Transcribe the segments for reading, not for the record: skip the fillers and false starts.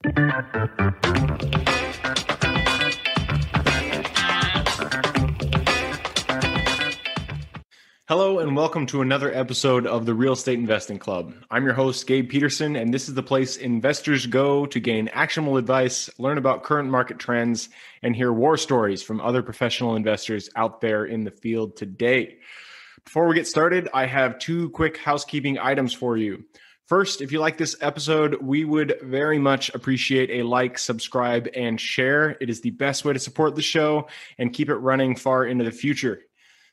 Hello and welcome to another episode of the Real Estate Investing Club. I'm your host, Gabe Peterson, and this is the place investors go to gain actionable advice, learn about current market trends, and hear war stories from other professional investors out there in the field today. Before we get started, I have two quick housekeeping items for you. First, if you like this episode, we would very much appreciate a like, subscribe, and share. It is the best way to support the show and keep it running far into the future.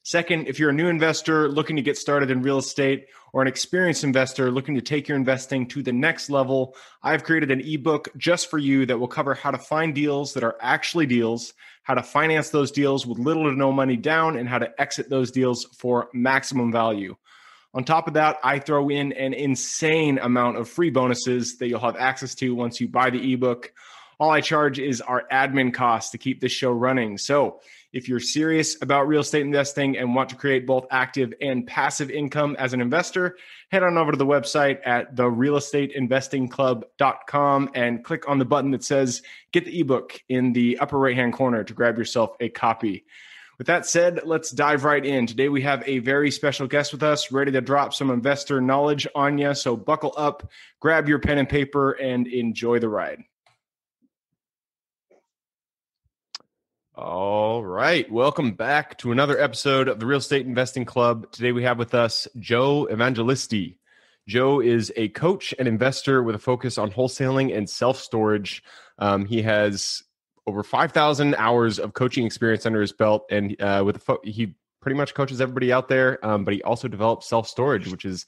Second, if you're a new investor looking to get started in real estate or an experienced investor looking to take your investing to the next level, I've created an ebook just for you that will cover how to find deals that are actually deals, how to finance those deals with little to no money down, and how to exit those deals for maximum value. On top of that, I throw in an insane amount of free bonuses that you'll have access to once you buy the ebook. All I charge is our admin costs to keep this show running. So if you're serious about real estate investing and want to create both active and passive income as an investor, head on over to the website at therealestateinvestingclub.com and click on the button that says get the ebook in the upper right-hand corner to grab yourself a copy. With that said, let's dive right in. Today we have a very special guest with us, ready to drop some investor knowledge on you. So buckle up, grab your pen and paper, and enjoy the ride. All right. Welcome back to another episode of the Real Estate Investing Club. Today we have with us Joe Evangelisti. Joe is a coach and investor with a focus on wholesaling and self-storage. He has over 5,000 hours of coaching experience under his belt, and he pretty much coaches everybody out there, but he also develops self-storage, which is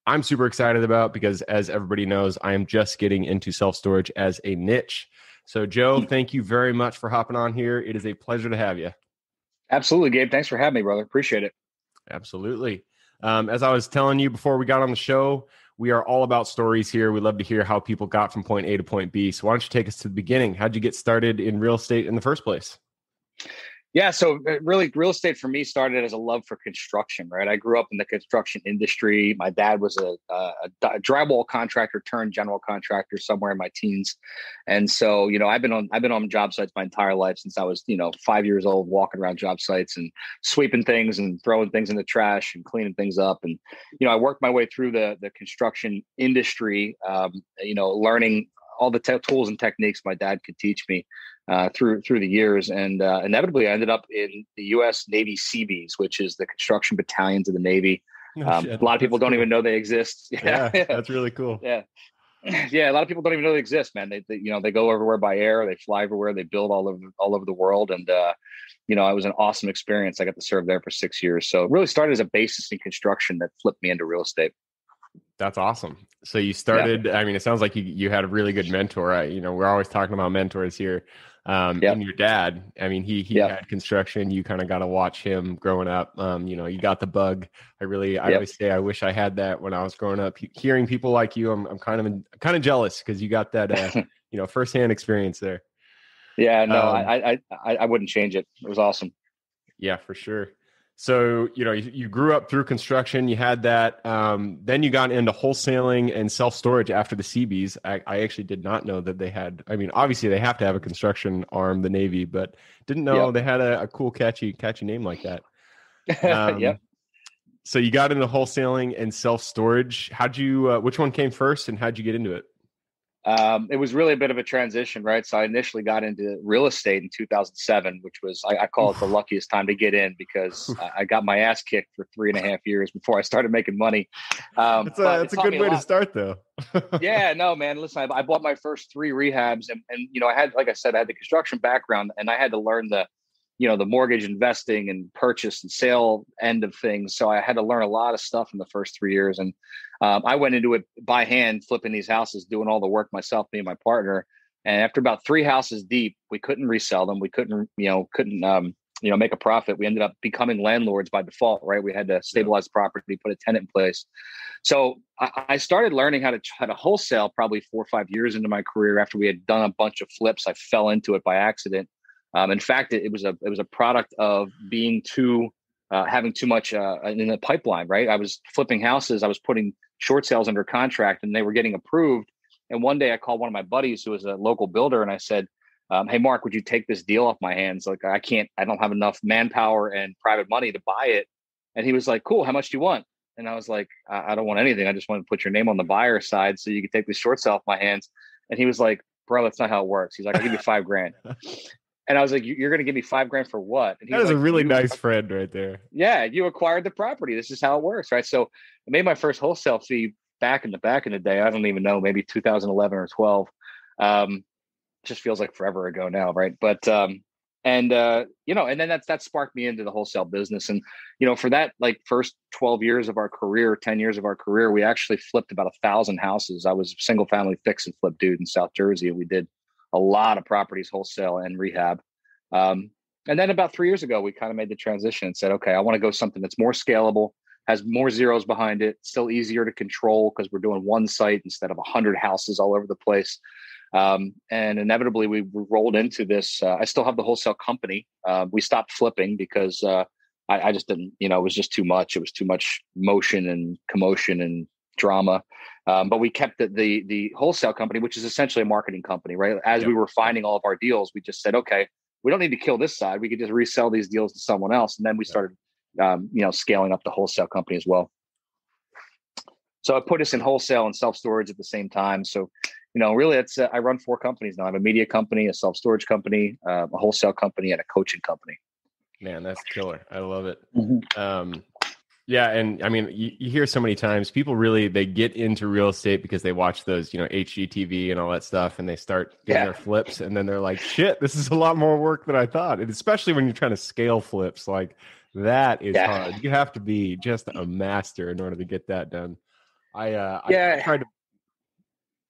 I'm super excited about because, as everybody knows, I am just getting into self-storage as a niche. So, Joe, thank you very much for hopping on here. It is a pleasure to have you. Absolutely, Gabe. Thanks for having me, brother. Appreciate it. Absolutely. As I was telling you before we got on the show, we are all about stories here. We love to hear how people got from point A to point B. So why don't you take us to the beginning? How'd you get started in real estate in the first place? Yeah, so really, real estate for me started as a love for construction, right? I grew up in the construction industry. My dad was a drywall contractor turned general contractor somewhere in my teens, and so I've been on job sites my entire life since I was 5 years old, walking around job sites and sweeping things and throwing things in the trash and cleaning things up. And I worked my way through the construction industry, learning all the tools and techniques my dad could teach me through the years. And inevitably, I ended up in the U.S. Navy Seabees, which is the construction battalions of the Navy. A lot of people don't even know they exist. Yeah, that's really cool. Yeah. Yeah, a lot of people don't even know they exist, man. They go everywhere by air, they fly everywhere, they build all over the world. And it was an awesome experience. I got to serve there for 6 years. So it really started as a basis in construction that flipped me into real estate. That's awesome. So you started, I mean, it sounds like you had a really good mentor. We're always talking about mentors here. And your dad, I mean, he had construction. You kind of got to watch him growing up. You got the bug. I always say I wish I had that when I was growing up. Hearing people like you, I'm kind of jealous because you got that, firsthand experience there. Yeah, no, I wouldn't change it. It was awesome. Yeah, for sure. So, you grew up through construction, you had that, then you got into wholesaling and self-storage after the Seabees. I actually did not know that they had, obviously they have to have a construction arm, the Navy, but didn't know they had a cool, catchy name like that. Yep. So you got into wholesaling and self-storage. Which one came first and how'd you get into it? It was really a bit of a transition, right? So I initially got into real estate in 2007, which was, I call it the luckiest time to get in because I got my ass kicked for 3.5 years before I started making money. That's a good way to start though. Yeah, no, man, listen, I bought my first 3 rehabs and I had, like I said, I had the construction background and I had to learn the mortgage investing and purchase and sale end of things. So I had to learn a lot of stuff in the first 3 years. And I went into it by hand, flipping these houses, doing all the work myself, me and my partner. And after about 3 houses deep, we couldn't resell them. We couldn't make a profit. We ended up becoming landlords by default, right? We had to stabilize the property, put a tenant in place. So I started learning how to wholesale probably 4 or 5 years into my career. After we had done a bunch of flips, I fell into it by accident. In fact, it was a product of being having too much in the pipeline, right? I was flipping houses. I was putting short sales under contract and they were getting approved. And one day I called one of my buddies who was a local builder, and I said, hey, Mark, would you take this deal off my hands? Like, I don't have enough manpower and private money to buy it. And he was like, cool, how much do you want? And I was like, I don't want anything. I just want to put your name on the buyer side so you can take the short sale off my hands. And he was like, bro, that's not how it works. He's like, I'll give you $5,000. And I was like, you're going to give me $5,000 for what? And he that was is like, a really nice friend right there. Yeah, you acquired the property. This is how it works, right? So I made my first wholesale fee back in the day. I don't even know, maybe 2011 or 12. Just feels like forever ago now, right? But and then that sparked me into the wholesale business. And for that, like, first 12 years of our career, 10 years of our career, we actually flipped about 1,000 houses. I was a single family fix and flip dude in South Jersey. We did a lot of properties, wholesale and rehab. And then about 3 years ago, we kind of made the transition and said, okay, I want to go something that's more scalable, has more zeros behind it, still easier to control because we're doing one site instead of 100 houses all over the place. And inevitably we rolled into this. I still have the wholesale company. We stopped flipping because I just didn't, it was just too much. It was too much motion and commotion and drama. But we kept the wholesale company, which is essentially a marketing company, right? As we were finding all of our deals, we just said, okay, we don't need to kill this side. We could just resell these deals to someone else. And then we started, scaling up the wholesale company as well. So it put us in wholesale and self-storage at the same time. So, really, I run 4 companies now. I have a media company, a self-storage company, a wholesale company, and a coaching company. Man, that's killer. I love it. Mm-hmm. Yeah. And I mean, you hear so many times people they get into real estate because they watch those, HGTV and all that stuff, and they start getting their flips. And then they're like, shit, this is a lot more work than I thought. And especially when you're trying to scale flips, like that is hard. You have to be just a master in order to get that done. I tried to.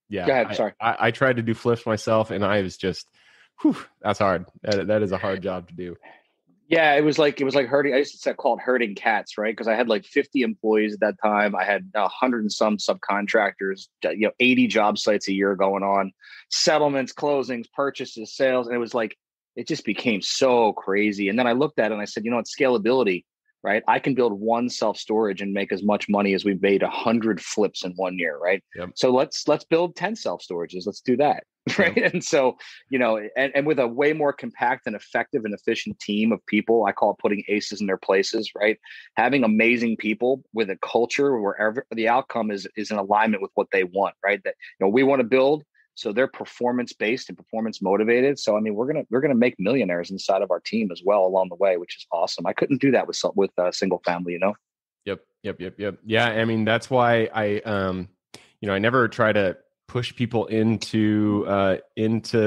Yeah, go ahead. Sorry. I tried to do flips myself, and I was just, that's hard. That is a hard job to do. Yeah, it was like herding. I used to call it herding cats, right? Because I had like 50 employees at that time. I had 100 and some subcontractors. 80 job sites a year going on, settlements, closings, purchases, sales, and it was like it just became so crazy. And then I looked at it and I said, it's scalability. Right. I can build one self-storage and make as much money as we've made 100 flips in 1 year. Right. Yep. So let's build 10 self-storages. Let's do that. Right. Yep. And so, and with a way more compact and effective and efficient team of people, I call it putting aces in their places. Right. Having amazing people with a culture where the outcome is in alignment with what they want. Right. That, we want to build. So they're performance based and performance motivated. So I mean, we're gonna make millionaires inside of our team as well along the way, which is awesome. I couldn't do that with single family, Yep. Yeah, I mean that's why I I never try to push people into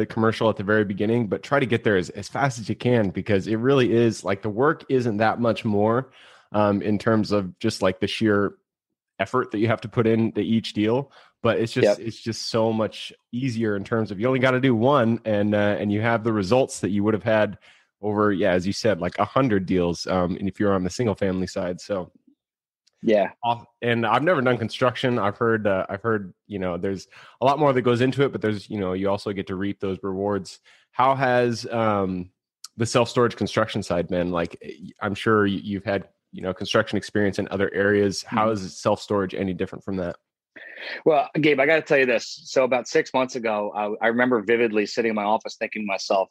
commercial at the very beginning, but try to get there as fast as you can, because it really is like the work isn't that much more in terms of just like the sheer effort that you have to put into each deal. But it's just so much easier in terms of you only got to do one, and you have the results that you would have had over, as you said, like 100 deals. And if you're on the single family side, so and I've never done construction. I've heard there's a lot more that goes into it, but there's you also get to reap those rewards. How has the self-storage construction side been? Like, I'm sure you've had construction experience in other areas. How is self-storage any different from that? Well, Gabe, I got to tell you this. So about 6 months ago, I remember vividly sitting in my office thinking to myself,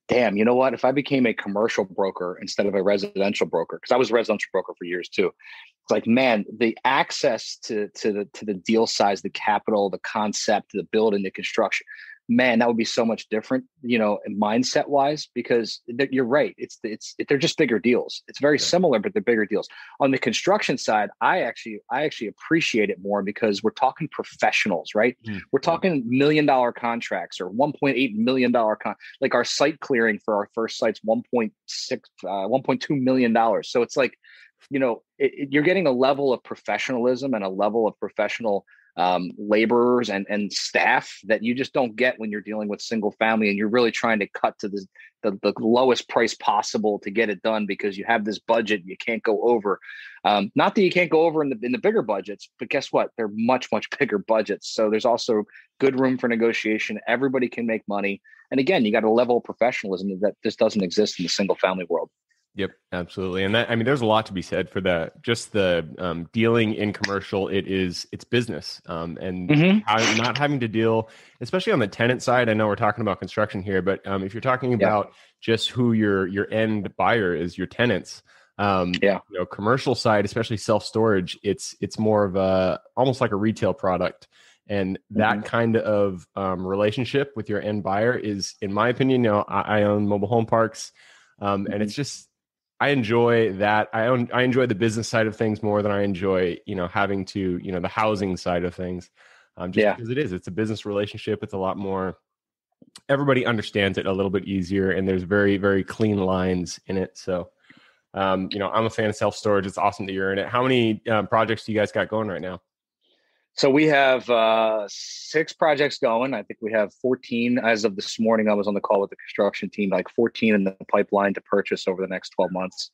damn, you know what? If I became a commercial broker instead of a residential broker, because I was a residential broker for years too. It's like, man, the access to the deal size, the capital, the concept, the building, the construction, man, that would be so much different, mindset wise, because you're right. They're just bigger deals. It's very similar, but they're bigger deals. On the construction side, I actually appreciate it more because we're talking professionals, right? We're talking $1 million contracts or $1.8 million like our site clearing for our first site's $1.2 million. So it's like, you're getting a level of professionalism and a level of professional laborers and staff that you just don't get when you're dealing with single family, and you're really trying to cut to the lowest price possible to get it done because you have this budget you can't go over. Not that you can't go over in the bigger budgets, but guess what? They're much bigger budgets. So there's also good room for negotiation. Everybody can make money. And again, you got a level of professionalism that just doesn't exist in the single family world. Yep, absolutely. And that, I mean, there's a lot to be said for just the dealing in commercial. It's business, and Hmm. not having to deal, especially on the tenant side. I know we're talking about construction here, but if you're talking Yeah. about just who your end buyer is, your tenants, Yeah. commercial side, especially self-storage, it's more of a almost like a retail product. And Hmm. that kind of relationship with your end buyer is, in my opinion, I own mobile home parks. And Hmm. it's just, I enjoy that. I enjoy the business side of things more than I enjoy, having to, the housing side of things. Just Yeah. because it's a business relationship. It's a lot more, everybody understands it a little bit easier, and there's very, very clean lines in it. So, I'm a fan of self-storage. It's awesome that you're in it. How many projects do you guys got going right now? So we have 6 projects going. I think we have 14 as of this morning. I was on the call with the construction team, like 14 in the pipeline to purchase over the next 12 months.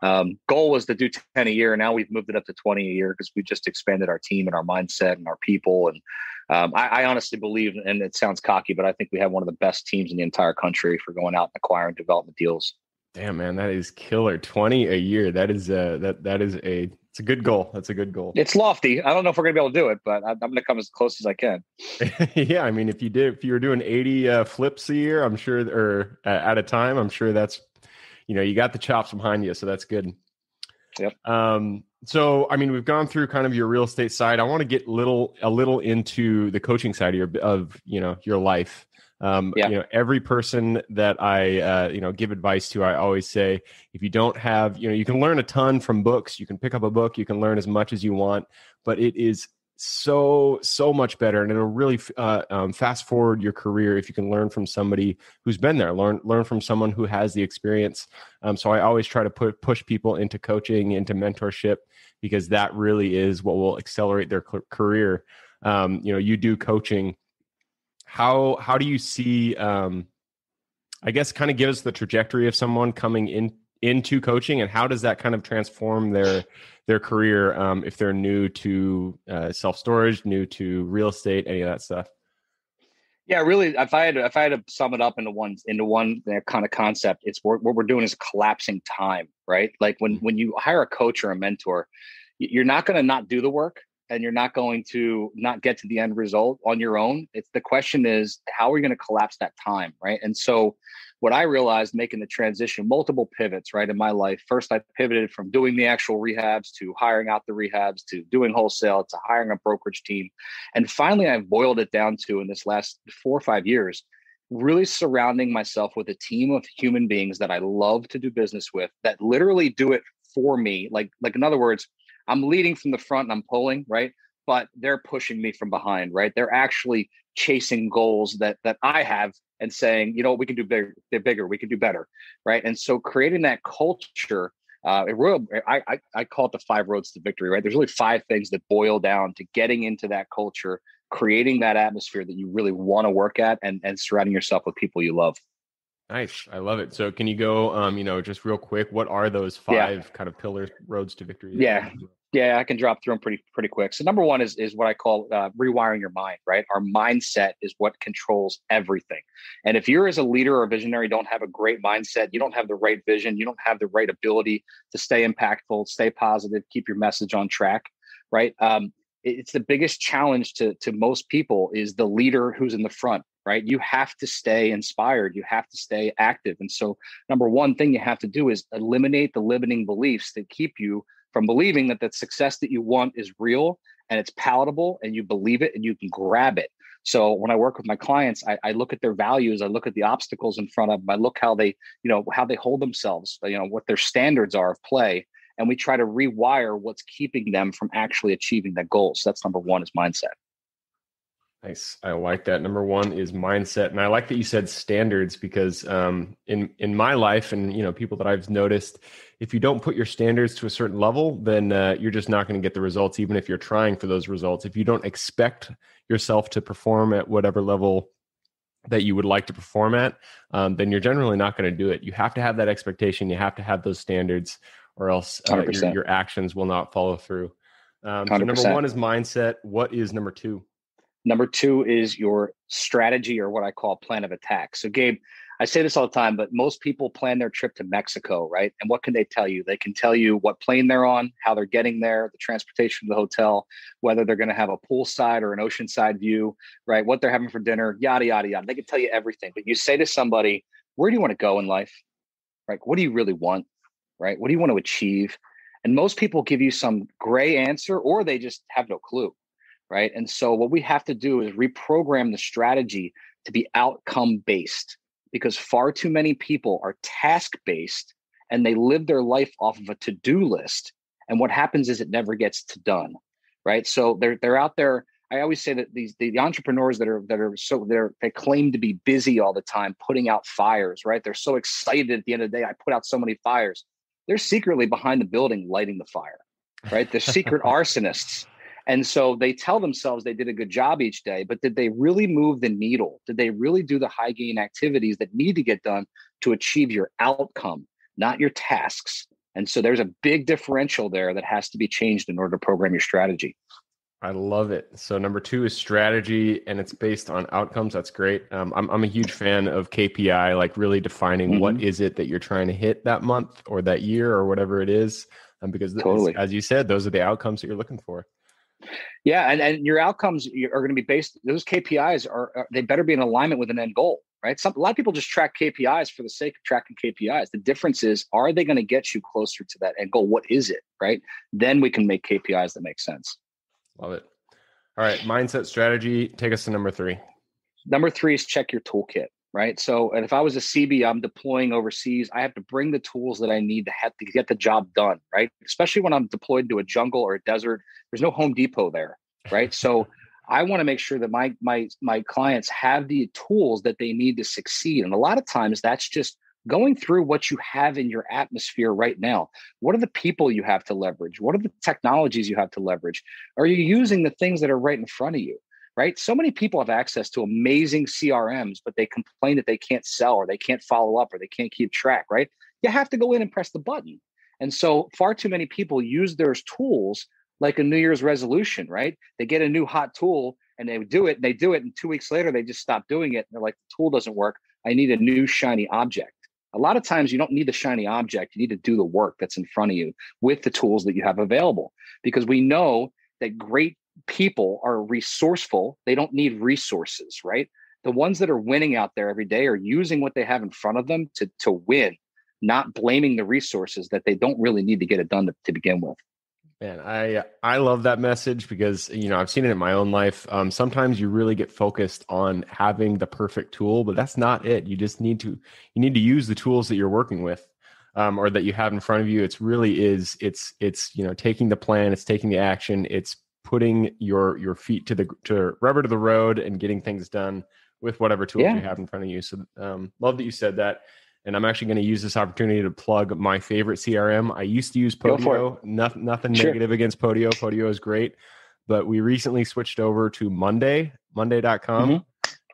Goal was to do 10 a year. Now we've moved it up to 20 a year because we just expanded our team and our mindset and our people. And I honestly believe, and it sounds cocky, but I think we have one of the best teams in the entire country for going out and acquiring development deals. Damn, man, that is killer. 20 a year. That is it's a good goal. That's a good goal. It's lofty. I don't know if we're going to be able to do it, but I'm going to come as close as I can. Yeah, I mean, if you were doing 80 flips a year, I'm sure, or at a time, I'm sure that's, you got the chops behind you, so that's good. Yep. So I mean, we've gone through kind of your real estate side. I want to get a little into the coaching side of your life. Yeah. Every person that I give advice to, I always say, if you don't have, you can learn a ton from books. You can pick up a book, you can learn as much as you want, but it is so much better, and it'll really fast forward your career if you can learn from somebody who's been there. Learn from someone who has the experience. So I always try to push people into coaching, into mentorship, because that really is what will accelerate their career. You do coaching. How do you see? I guess kind of give us the trajectory of someone coming into coaching, and how does that kind of transform their career if they're new to self-storage, new to real estate, any of that stuff? Yeah, really. If I had to sum it up into one kind of concept, it's what we're doing is collapsing time, right? Like when you hire a coach or a mentor, you're not going to not do the work, and you're not going to not get to the end result on your own. It's the question is, how are we going to collapse that time, right? And so what I realized making the transition, multiple pivots, right, in my life. First, I pivoted from doing the actual rehabs to hiring out the rehabs to doing wholesale to hiring a brokerage team. And finally, I've boiled it down to, in this last 4 or 5 years, really surrounding myself with a team of human beings that I love to do business with, that literally do it for me. Like in other words, I'm leading from the front and I'm pulling, right? But they're pushing me from behind, right? They're actually chasing goals that I have and saying, we can do bigger, they're bigger, we can do better, right? And so creating that culture, I call it the 5 roads to victory, right? There's really 5 things that boil down to getting into that culture, creating that atmosphere that you really want to work at, and surrounding yourself with people you love. Nice, I love it. So can you go, just real quick, what are those Yeah. 5 kind of pillars, roads to victory that Yeah. Yeah, I can drop through them pretty quick. So number one is what I call rewiring your mind, right? Our mindset is what controls everything. And if you're, as a leader or a visionary, don't have a great mindset, you don't have the right vision, you don't have the right ability to stay impactful, stay positive, keep your message on track, right? It's the biggest challenge to most people is the leader who's in the front, right? You have to stay inspired, you have to stay active. And so number one thing you have to do is eliminate the limiting beliefs that keep you from believing that the success that you want is real and it's palatable and you believe it and you can grab it. So when I work with my clients, I look at their values, I look at the obstacles in front of them, I look how they hold themselves, what their standards are of play. And we try to rewire what's keeping them from actually achieving that goal. So that's number one, is mindset. Nice. I like that. Number one is mindset. And I like that you said standards, because in my life and, people that I've noticed, if you don't put your standards to a certain level, then you're just not going to get the results, even if you're trying for those results. If you don't expect yourself to perform at whatever level that you would like to perform at, then you're generally not going to do it. You have to have that expectation. You have to have those standards, or else 100%. your actions will not follow through. So 100%. number one is mindset. What is number 2? Number 2 is your strategy, or what I call plan of attack. So Gabe, I say this all the time, but most people plan their trip to Mexico, right? And what can they tell you? They can tell you what plane they're on, how they're getting there, the transportation to the hotel, whether they're going to have a poolside or an oceanside view, right? What they're having for dinner, yada, yada, yada. They can tell you everything. But you say to somebody, where do you want to go in life? Right? What do you really want? Right? What do you want to achieve? And most people give you some gray answer, or they just have no clue. Right? And so what we have to do is reprogram the strategy to be outcome based, because far too many people are task based and they live their life off of a to-do list. And what happens is it never gets to done. Right? So they're out there. I always say that the entrepreneurs they claim to be busy all the time, putting out fires, right? They're so excited at the end of the day. I put out so many fires. They're secretly behind the building lighting the fire, right? They're secret arsonists. And so they tell themselves they did a good job each day, but did they really move the needle? Did they really do the high gain activities that need to get done to achieve your outcome, not your tasks? And so there's a big differential there that has to be changed in order to program your strategy. I love it. So number 2 is strategy, and it's based on outcomes. That's great. I'm a huge fan of KPI, like really defining what is it that you're trying to hit that month or that year or whatever it is, because totally, as you said, those are the outcomes that you're looking for. Yeah, and your outcomes are going to be based. Those KPIs they better be in alignment with an end goal, right? A lot of people just track KPIs for the sake of tracking KPIs. The difference is, are they going to get you closer to that end goal? What is it, right? Then we can make KPIs that make sense. Love it. All right. Mindset strategy. Take us to number 3. Number 3 is check your toolkit, right? So, and if I was a CB, I'm deploying overseas, I have to bring the tools that I need to get the job done, right? Especially when I'm deployed to a jungle or a desert, there's no Home Depot there, right? So I want to make sure that my clients have the tools that they need to succeed. And a lot of times that's just going through what you have in your atmosphere right now. What are the people you have to leverage? What are the technologies you have to leverage? Are you using the things that are right in front of you, right? So many people have access to amazing CRMs, but they complain that they can't sell or they can't follow up or they can't keep track, right? You have to go in and press the button. And so far too many people use their tools like a New Year's resolution, right? They get a new hot tool and they do it, and 2 weeks later, they just stop doing it. And they're like, the tool doesn't work. I need a new shiny object. A lot of times you don't need the shiny object. You need to do the work that's in front of you with the tools that you have available, because we know that great people are resourceful. They don't need resources, right? The ones that are winning out there every day are using what they have in front of them to win, not blaming the resources that they don't really need to get it done to begin with. Man, I love that message because, I've seen it in my own life. Sometimes you really get focused on having the perfect tool, but that's not it. You just need to use the tools that you're working with, or that you have in front of you. It's taking the plan, it's taking the action, it's putting your feet to rubber to the road and getting things done with whatever tools you have in front of you. So, love that you said that. And I'm actually going to use this opportunity to plug my favorite CRM. I used to use Podio. Nothing negative against Podio. Podio is great. But we recently switched over to monday.com.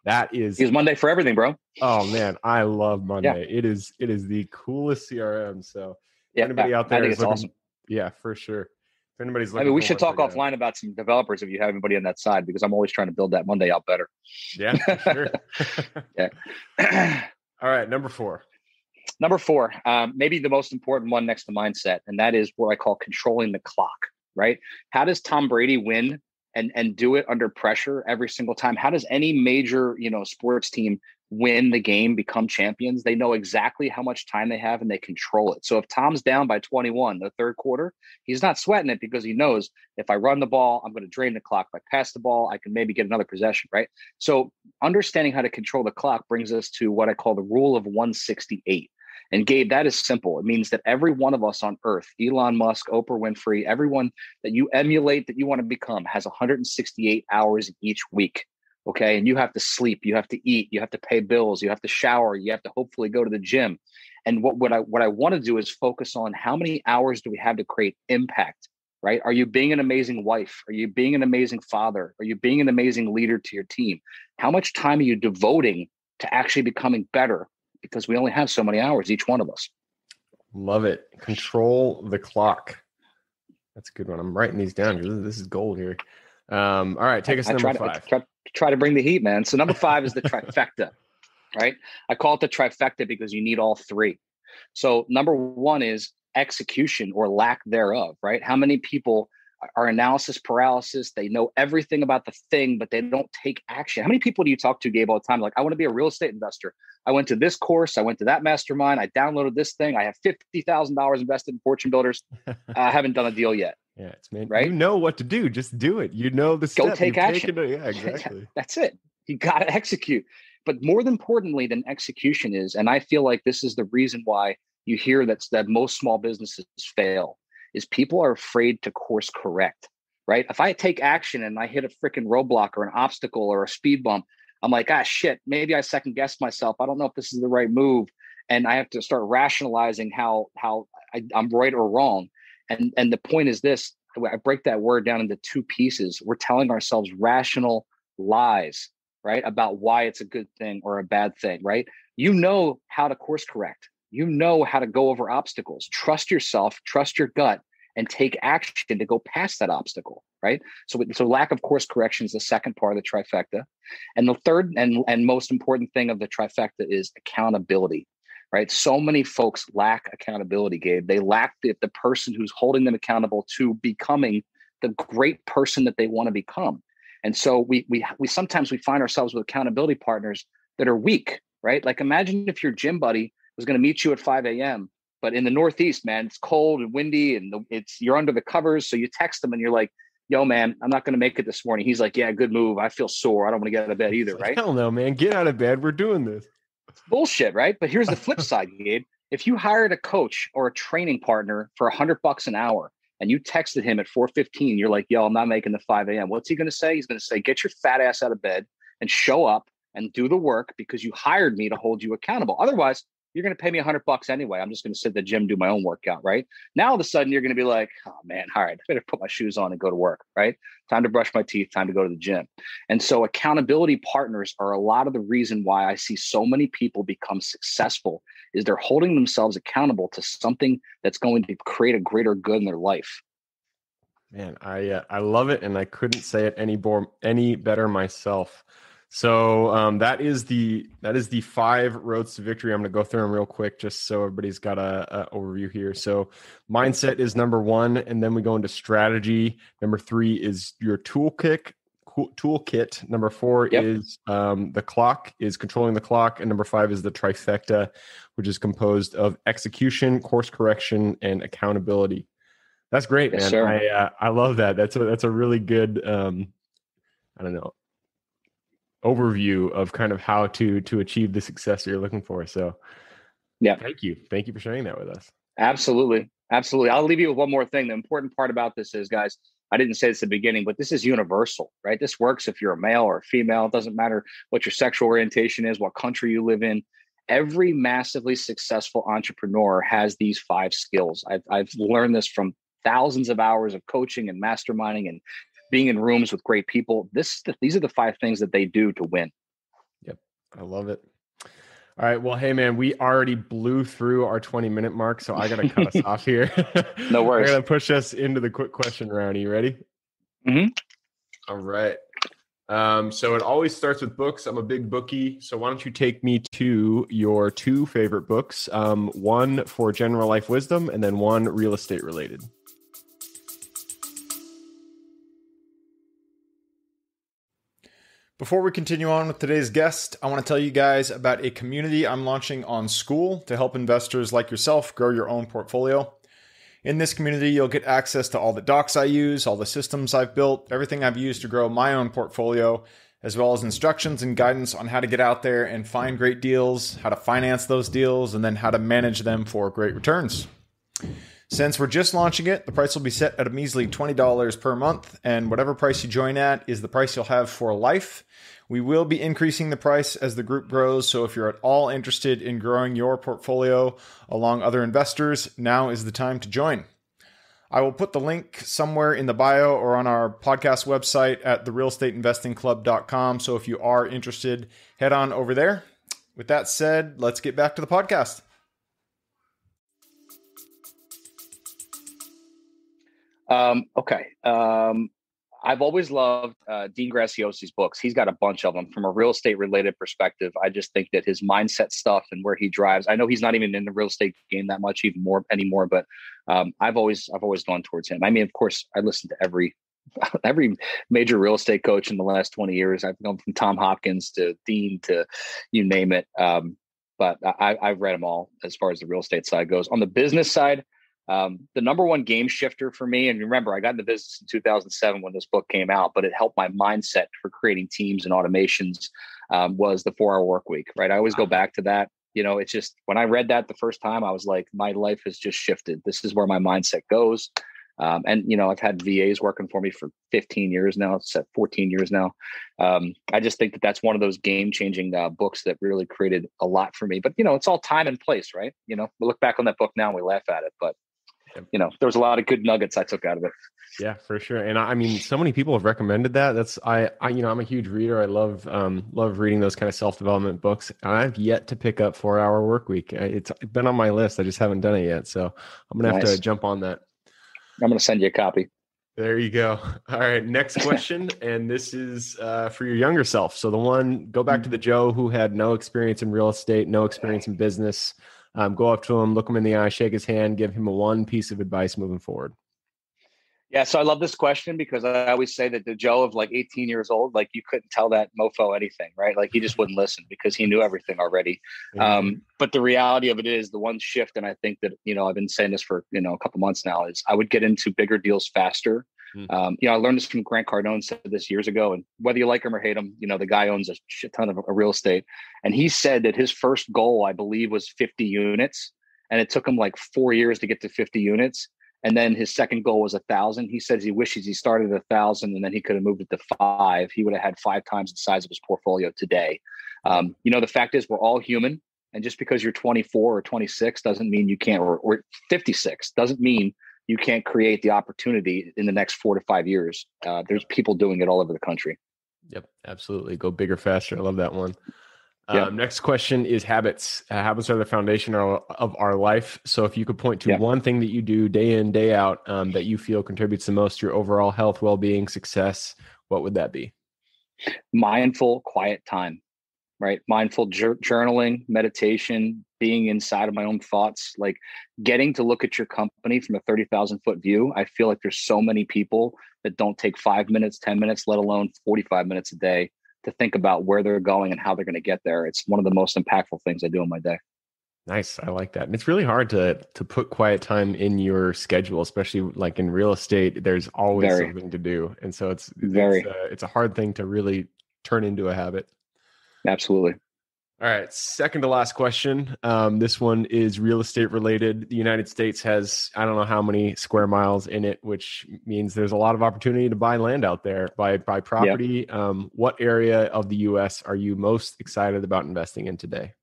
That is... Use Monday for everything, bro. Oh, man. I love Monday. Yeah. It is the coolest CRM. So anybody out there I think it's awesome. Yeah, for sure. If anybody's looking, we should talk offline about some developers if you have anybody on that side, because I'm always trying to build that Monday out better. Yeah, for sure. Yeah. All right. Number 4. Number 4, maybe the most important one next to mindset, and that is what I call controlling the clock, right? How does Tom Brady win and do it under pressure every single time? How does any major, sports team win the game, become champions? They know exactly how much time they have and they control it. So if Tom's down by 21, the third quarter, he's not sweating it because he knows if I run the ball, I'm going to drain the clock. If I pass the ball, I can maybe get another possession, right? So understanding how to control the clock brings us to what I call the rule of 168. And Gabe, that is simple. It means that every one of us on earth, Elon Musk, Oprah Winfrey, everyone that you emulate, that you want to become, has 168 hours each week. Okay. And you have to sleep, you have to eat, you have to pay bills, you have to shower, you have to hopefully go to the gym. And what I want to do is focus on how many hours do we have to create impact, right? Are you being an amazing wife? Are you being an amazing father? Are you being an amazing leader to your team? How much time are you devoting to actually becoming better? Because we only have so many hours, each one of us. Love it. Control the clock. That's a good one. I'm writing these down. This is gold here. All right, take us to number 5. Try to bring the heat, man. So number 5 is the trifecta. right? I call it the trifecta because you need all three. So number one is execution or lack thereof, right? How many people are analysis paralysis? They know everything about the thing, but they don't take action. How many people do you talk to, Gabe, all the time? Like, I want to be a real estate investor. I went to this course. I went to that mastermind. I downloaded this thing. I have $50,000 invested in Fortune Builders. I haven't done a deal yet. Yeah, it's man. Right? You know what to do. Just do it. You know the Go step. take action. Yeah, exactly. That's it. You got to execute. But more importantly than execution is, and I feel like this is the reason why you hear that most small businesses fail, is people are afraid to course correct, right? If I take action and I hit a freaking roadblock or an obstacle or a speed bump, I'm like, shit, maybe I second guessed myself. I don't know if this is the right move. And I have to start rationalizing how I'm right or wrong. And the point is this, I break that word down into two pieces. We're telling ourselves rational lies, right? About why it's a good thing or a bad thing, right? You know how to course correct. You know how to go over obstacles. Trust yourself, trust your gut, and take action to go past that obstacle, right? So lack of course correction is the second part of the trifecta. And the third and most important thing of the trifecta is accountability, right? So many folks lack accountability, Gabe. They lack the person who's holding them accountable to becoming the great person that they want to become. And so we sometimes we find ourselves with accountability partners that are weak, right? Like imagine if your gym buddy was going to meet you at 5 a.m., but in the Northeast, man, it's cold and windy and you're under the covers. So you text them and you're like, yo, man, I'm not going to make it this morning. He's like, yeah, good move. I feel sore. I don't want to get out of bed either, right? Hell no, man. Get out of bed. We're doing this. It's bullshit, right? But here's the flip side, Gabe. If you hired a coach or a training partner for $100 an hour and you texted him at 4:15, you're like, yo, I'm not making the 5 a.m. What's he going to say? He's going to say, get your fat ass out of bed and show up and do the work because you hired me to hold you accountable. Otherwise, you're going to pay me $100 anyway. I'm just going to sit at the gym, do my own workout, right? Now, all of a sudden, you're going to be like, oh, man, all right, I better put my shoes on and go to work, right? Time to brush my teeth, time to go to the gym. And so accountability partners are a lot of the reason why I see so many people become successful is they're holding themselves accountable to something that's going to create a greater good in their life. Man, I love it, and I couldn't say it any better myself. So that is the 5 roads to victory. I'm going to go through them real quick just so everybody's got a overview here. So mindset is number 1, and then we go into strategy. Number 3 is your toolkit. Number 4 is the clock, is controlling the clock, and number 5 is the trifecta, which is composed of execution, course correction, and accountability. That's great, man. Sir. I love that. That's a really good overview of kind of how to achieve the success you're looking for. So yeah, thank you for sharing that with us. Absolutely. I'll leave you with one more thing. The important part about this is, guys, I didn't say this at the beginning, but this is universal, right? This works if you're a male or a female. It doesn't matter what your sexual orientation is, what country you live in. Every massively successful entrepreneur has these 5 skills. I've learned this from thousands of hours of coaching and masterminding and being in rooms with great people. These are the 5 things that they do to win. Yep. I love it. All right. Well, hey, man, we already blew through our 20-minute mark, so I got to cut us off here. No worries. I got to push us into the quick question round. Are you ready? Mm-hmm. All right. So it always starts with books. I'm a big bookie. So why don't you take me to your 2 favorite books, one for general life wisdom and then one real estate related. Before we continue on with today's guest, I want to tell you guys about a community I'm launching on School to help investors like yourself grow your own portfolio. In this community, you'll get access to all the docs I use, all the systems I've built, everything I've used to grow my own portfolio, as well as instructions and guidance on how to get out there and find great deals, how to finance those deals, and then how to manage them for great returns. Since we're just launching it, the price will be set at a measly $20 per month, and whatever price you join at is the price you'll have for life. We will be increasing the price as the group grows, so if you're at all interested in growing your portfolio along other investors, now is the time to join. I will put the link somewhere in the bio or on our podcast website at therealestateinvestingclub.com, so if you are interested, head on over there. With that said, let's get back to the podcast. Okay. I've always loved Dean Graciosi's books. He's got a bunch of them from a real estate related perspective. I just think that his mindset stuff and where he drives, I know he's not even in the real estate game that much even more anymore, but I've always gone towards him. I mean, of course, I listen to every major real estate coach in the last 20 years. I've gone from Tom Hopkins to Dean to you name it. But I've read them all as far as the real estate side goes. On the business side, the number one game shifter for me, and remember, I got into business in 2007 when this book came out, but it helped my mindset for creating teams and automations, was the 4-Hour Work Week, right? I always go back to that. You know, it's just, when I read that the first time, I was like, my life has just shifted. This is where my mindset goes. And, you know, I've had VAs working for me for 15 years now. It's at 14 years now. I just think that that's one of those game changing books that really created a lot for me. But, you know, it's all time and place, right? You know, we look back on that book now and we laugh at it. But, you know, there was a lot of good nuggets I took out of it. Yeah, for sure. And I mean, so many people have recommended that. That's I you know, I'm a huge reader. I love reading those kind of self-development books. I've yet to pick up 4-Hour Work Week. It's been on my list. I just haven't done it yet. So I'm going to have to jump on that. I'm going to send you a copy. There you go. All right. Next question. And this is for your younger self. So go back to the Joe who had no experience in real estate, no experience in business. Go up to him, look him in the eye, shake his hand, give him one piece of advice moving forward. Yeah. So I love this question because I always say that the Joe of like 18 years old, like you couldn't tell that mofo anything, right? Like he just wouldn't listen because he knew everything already. But the reality of it is the one shift. And I think that, you know, I've been saying this for, you know, a couple months now, is I would get into bigger deals faster. You know, I learned this from Grant Cardone, said this years ago, and whether you like him or hate him, you know, the guy owns a shit ton of real estate. And he said that his first goal, I believe, was 50 units. And it took him like 4 years to get to 50 units. And then his second goal was 1,000. He says he wishes he started at 1,000 and then he could have moved it to 5. He would have had 5 times the size of his portfolio today. You know, the fact is we're all human. And just because you're 24 or 26 doesn't mean you can't, or 56 doesn't mean you can't create the opportunity in the next 4 to 5 years. There's people doing it all over the country. Yep, absolutely. Go bigger, faster. I love that one. Yeah. Next question is habits. Habits are the foundation of our life. So if you could point to one thing that you do day in, day out, that you feel contributes the most to your overall health, well-being, success, what would that be? Mindful, quiet time, right? Mindful journaling, meditation, being inside of my own thoughts, like getting to look at your company from a 30,000 foot view. I feel like there's so many people that don't take 5 minutes, 10 minutes, let alone 45 minutes a day to think about where they're going and how they're going to get there. It's one of the most impactful things I do in my day. Nice. I like that. And it's really hard to put quiet time in your schedule, especially like in real estate. There's always something to do. And so it's a hard thing to really turn into a habit. Absolutely. All right. Second to last question. This one is real estate related. The United States has, I don't know how many square miles in it, which means there's a lot of opportunity to buy land out there, buy property. Yep. What area of the US are you most excited about investing in today?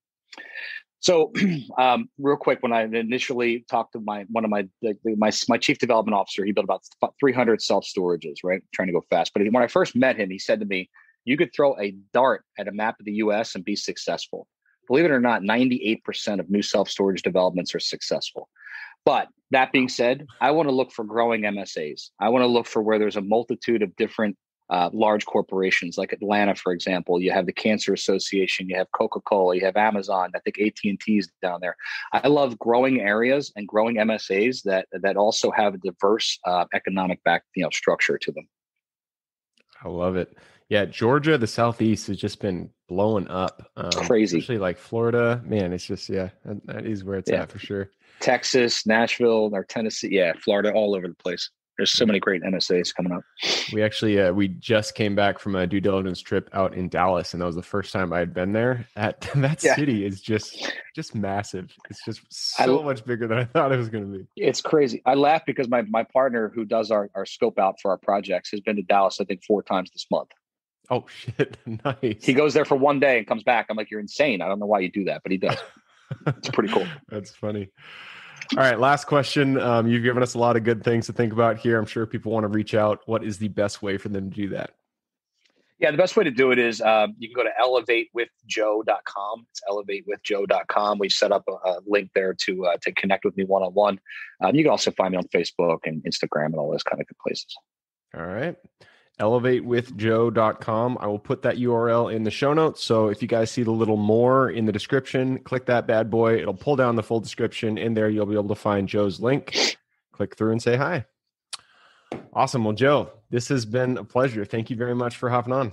So real quick, when I initially talked to my chief development officer, he built about 300 self-storages, right? Trying to go fast. But when I first met him, he said to me, you could throw a dart at a map of the US and be successful. Believe it or not, 98% of new self-storage developments are successful. But that being said, I want to look for growing MSAs. I want to look for where there's a multitude of different large corporations, like Atlanta, for example. You have the Cancer Association, you have Coca-Cola, you have Amazon. I think AT&T is down there. I love growing areas and growing MSAs that also have a diverse economic structure to them. I love it. Yeah, Georgia, the Southeast has just been blowing up. Crazy. Especially like Florida. Man, it's just, that is where it's at for sure. Texas, Nashville, or Tennessee. Yeah, Florida, all over the place. There's so many great MSAs coming up. We actually, we just came back from a due diligence trip out in Dallas, and that was the first time I had been there. That city is just massive. It's just so much bigger than I thought it was going to be. It's crazy. I laugh because my partner who does our scope out for our projects has been to Dallas, I think 4 times this month. Oh, shit. Nice. He goes there for one day and comes back. I'm like, you're insane. I don't know why you do that, but he does. It's pretty cool. That's funny. All right. Last question. You've given us a lot of good things to think about here. I'm sure people want to reach out. What is the best way for them to do that? Yeah, the best way to do it is you can go to elevatewithjoe.com. It's elevatewithjoe.com. We set up a link there to connect with me one-on-one. You can also find me on Facebook and Instagram and all those kind of good places. All right. elevatewithjoe.com. I will put that URL in the show notes. So if you guys see the little more in the description, click that bad boy. It'll pull down the full description. In there, you'll be able to find Joe's link. Click through and say hi. Awesome. Well, Joe, this has been a pleasure. Thank you very much for hopping on.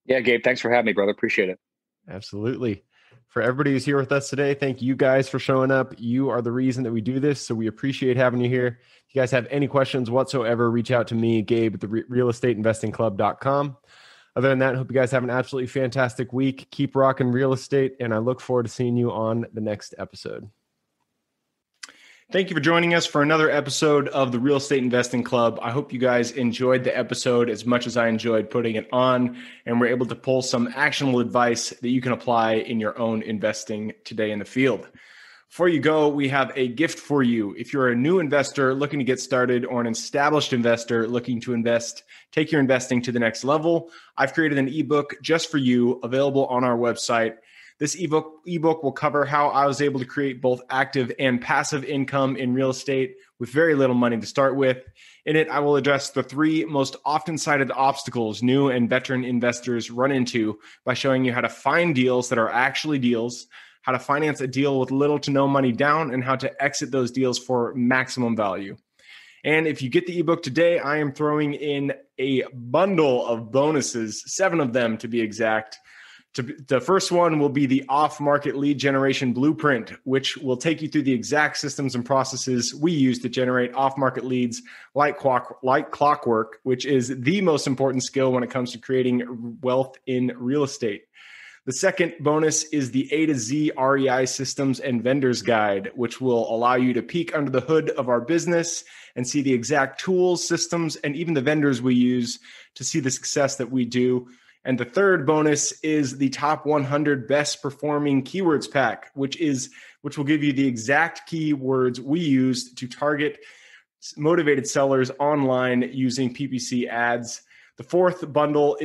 Yeah, Gabe, thanks for having me, brother. Appreciate it. Absolutely. For everybody who's here with us today, thank you guys for showing up. You are the reason that we do this, so we appreciate having you here. If you guys have any questions whatsoever, reach out to me, Gabe, at the realestateinvestingclub.com. Other than that, I hope you guys have an absolutely fantastic week. Keep rocking real estate, and I look forward to seeing you on the next episode. Thank you for joining us for another episode of the Real Estate Investing Club. I hope you guys enjoyed the episode as much as I enjoyed putting it on, and we're able to pull some actionable advice that you can apply in your own investing today in the field. Before you go, we have a gift for you. If you're a new investor looking to get started or an established investor looking to take your investing to the next level, I've created an ebook just for you, available on our website. This ebook will cover how I was able to create both active and passive income in real estate with very little money to start with. In it, I will address the 3 most often cited obstacles new and veteran investors run into by showing you how to find deals that are actually deals, how to finance a deal with little to no money down, and how to exit those deals for maximum value. And if you get the ebook today, I am throwing in a bundle of bonuses, 7 of them to be exact. The first one will be the off-market lead generation blueprint, which will take you through the exact systems and processes we use to generate off-market leads like clockwork, which is the most important skill when it comes to creating wealth in real estate. The second bonus is the A to Z REI systems and vendors guide, which will allow you to peek under the hood of our business and see the exact tools, systems, and even the vendors we use to see the success that we do. And the third bonus is the top 100 best performing keywords pack, which will give you the exact keywords we use to target motivated sellers online using PPC ads. The fourth bonus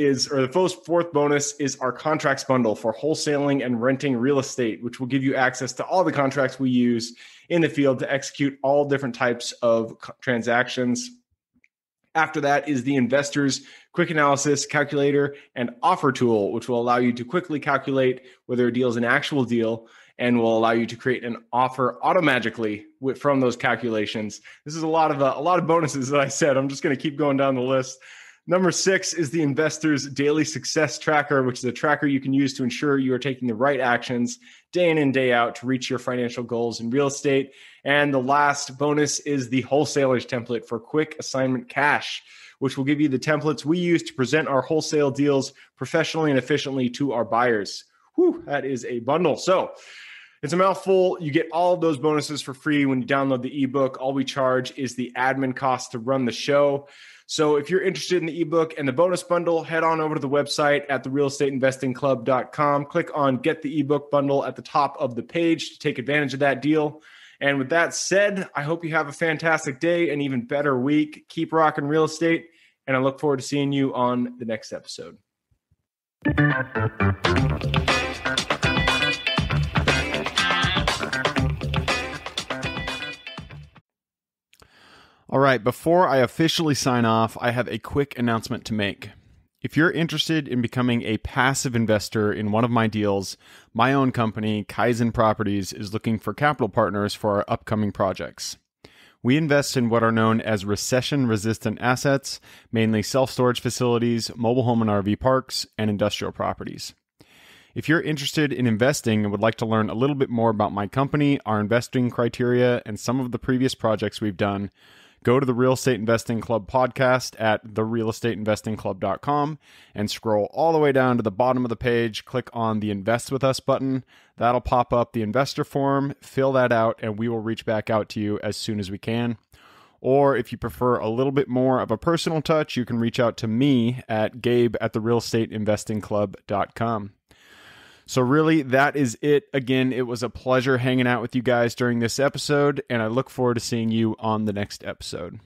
is our contracts bundle for wholesaling and renting real estate, which will give you access to all the contracts we use in the field to execute all different types of transactions. After that is the Investors Quick Analysis Calculator and Offer Tool, which will allow you to quickly calculate whether a deal is an actual deal and will allow you to create an offer automatically from those calculations. This is a lot of bonuses that I said. I'm just going to keep going down the list. Number 6 is the Investors Daily Success Tracker, which is a tracker you can use to ensure you are taking the right actions day in and day out to reach your financial goals in real estate. And the last bonus is the Wholesalers Template for Quick Assignment Cash, which will give you the templates we use to present our wholesale deals professionally and efficiently to our buyers. Whew, that is a bundle. So it's a mouthful. You get all of those bonuses for free when you download the ebook. All we charge is the admin cost to run the show. So if you're interested in the ebook and the bonus bundle, head on over to the website at therealestateinvestingclub.com. Click on Get the Ebook Bundle at the top of the page to take advantage of that deal. And with that said, I hope you have a fantastic day, an even better week. Keep rocking real estate, and I look forward to seeing you on the next episode. All right, before I officially sign off, I have a quick announcement to make. If you're interested in becoming a passive investor in one of my deals, my own company, Kaizen Properties, is looking for capital partners for our upcoming projects. We invest in what are known as recession-resistant assets, mainly self-storage facilities, mobile home and RV parks, and industrial properties. If you're interested in investing and would like to learn a little bit more about my company, our investing criteria, and some of the previous projects we've done, go to the Real Estate Investing Club podcast at therealestateinvestingclub.com and scroll all the way down to the bottom of the page. Click on the Invest With Us button. That'll pop up the investor form. Fill that out, and we will reach back out to you as soon as we can. Or if you prefer a little bit more of a personal touch, you can reach out to me at gabe@therealestateinvestingclub.com. So really, that is it. Again, it was a pleasure hanging out with you guys during this episode, and I look forward to seeing you on the next episode.